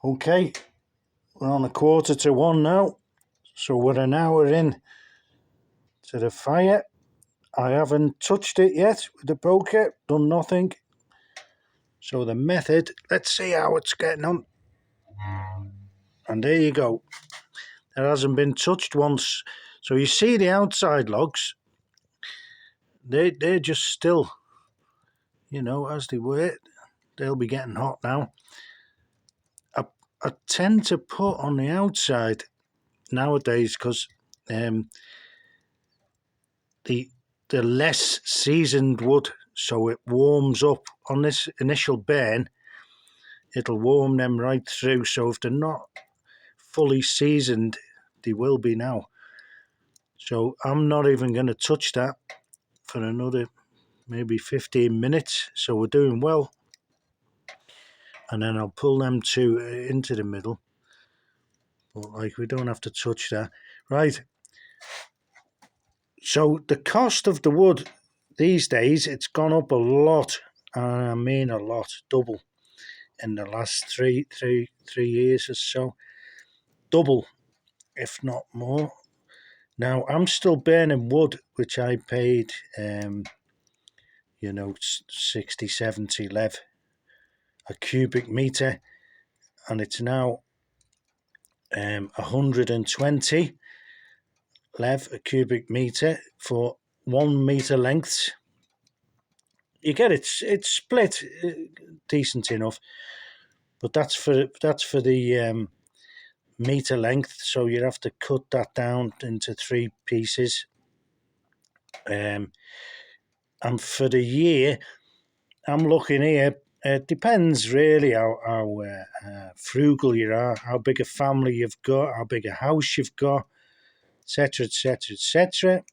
Okay, we're on 1:45 now, so we're an hour in to the fire. I haven't touched it yet with the poker, done nothing. So the method, let's see how it's getting on. And there you go. It hasn't been touched once. So you see the outside logs, they're just still, as they were. They'll be getting hot now. I tend to put on the outside nowadays because the less seasoned wood, so it warms up on this initial burn. It'll warm them right through. So if they're not fully seasoned, they will be now. So I'm not even going to touch that for another maybe 15 minutes. So we're doing well. And then I'll pull them two into the middle. But we don't have to touch that. Right. So the cost of the wood these days, it's gone up a lot. I mean a lot, double in the last three years or so. Double, if not more. Now, I'm still burning wood, which I paid, 60, 70 lev a cubic metre, and it's now 120 lev a cubic metre for 1 metre lengths. You get it, it's split decent enough, but that's for the metre length, so you have to cut that down into 3 pieces. And for the year, I'm looking here. It depends really how frugal you are, how big a family you've got, how big a house you've got, etc., etc., etc.,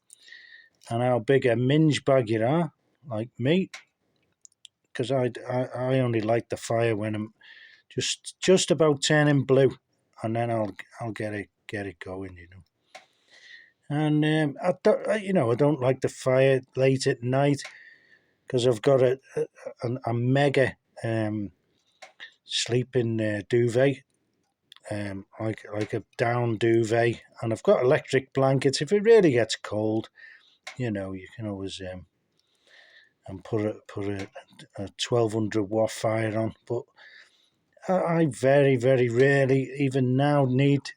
and how big a minge bag you are, like me. Because I only light the fire when I'm just about turning blue, and then I'll get it going, And I don't like the fire late at night because I've got a mega sleeping duvet, like a down duvet, and I've got electric blankets. If it really gets cold, you can always and put a 1200-watt fire on. But I very, very rarely even now need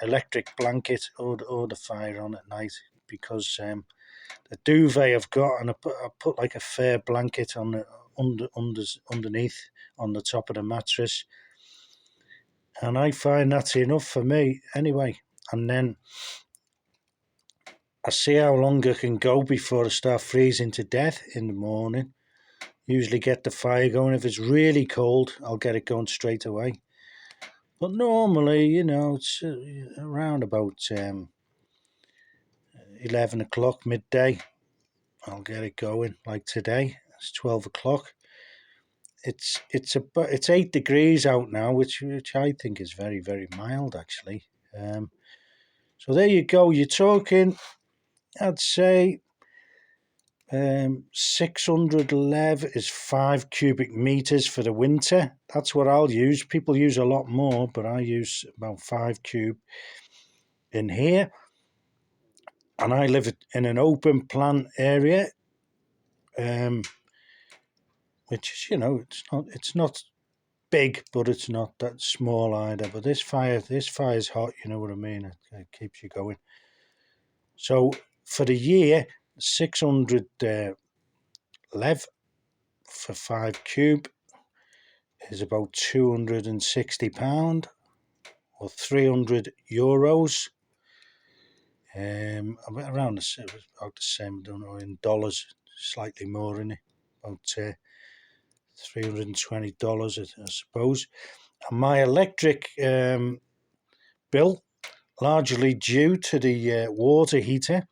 electric blanket or the fire on at night, because the duvet I've got, and I put like a fair blanket on the underneath on the top of the mattress, and I find that's enough for me anyway. And then I see how long I can go before I start freezing to death in the morning. Usually get the fire going. If it's really cold, I'll get it going straight away. But normally, it's around about 11 o'clock, midday, I'll get it going. Like today, it's 12 o'clock. It's 8 degrees out now, which I think is very, very mild, actually. So there you go. You're talking, I'd say, 600 lev is 5 cubic meters for the winter. That's what I'll use. People use a lot more, but I use about 5 cube in here. And I live in an open plan area, which is, it's not big, but it's not that small either. But this fire's hot. You know what I mean? It keeps you going. So for the year, 600 lev for 5 cube is about £260 or €300. Around about the same. I don't know in dollars, slightly more in it, about $320, I suppose. And my electric bill, largely due to the water heater,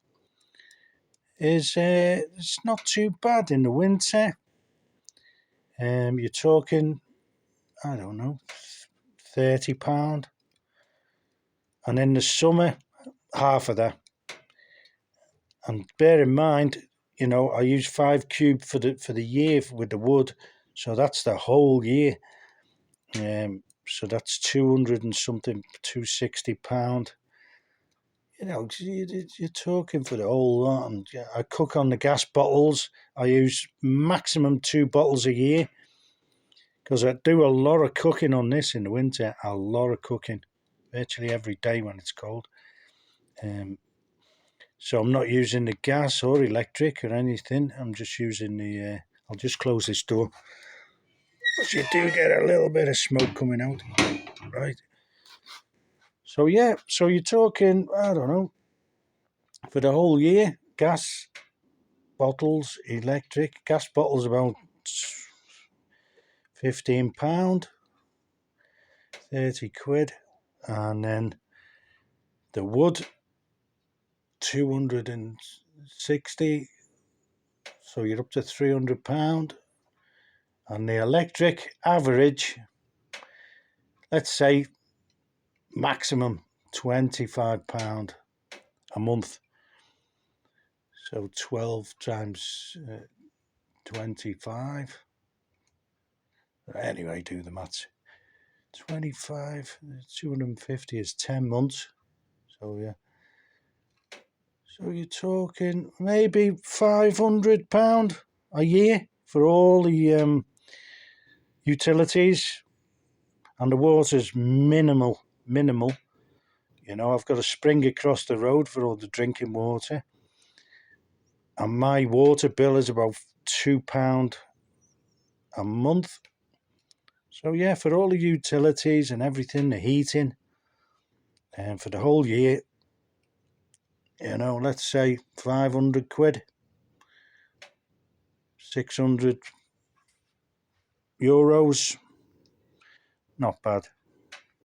is it's not too bad in the winter. You're talking, I don't know, £30, and in the summer, half of that. And bear in mind, I use 5 cube for the year with the wood, so that's the whole year. So that's 200 and something, £260. You know, you're talking for the whole lot. And I cook on the gas bottles. I use maximum 2 bottles a year because I do a lot of cooking on this in the winter. A lot of cooking, virtually every day when it's cold. So I'm not using the gas or electric or anything. I'm just using the. I'll just close this door. Because you do get a little bit of smoke coming out, right? So yeah, so you're talking, I don't know, for the whole year, gas bottles, electric, gas bottles about £15, 30 quid, and then the wood, 260, so you're up to £300, and the electric average, let's say maximum £25 a month. So 12 times 25. Anyway, do the maths. 25, 250 is 10 months. So, yeah. So you're talking maybe £500 a year for all the utilities. And the water's minimal. You know, I've got a spring across the road for all the drinking water. And my water bill is about £2 a month. So yeah, for all the utilities and everything, the heating, and for the whole year, you know, let's say 500 quid, 600 euros, not bad.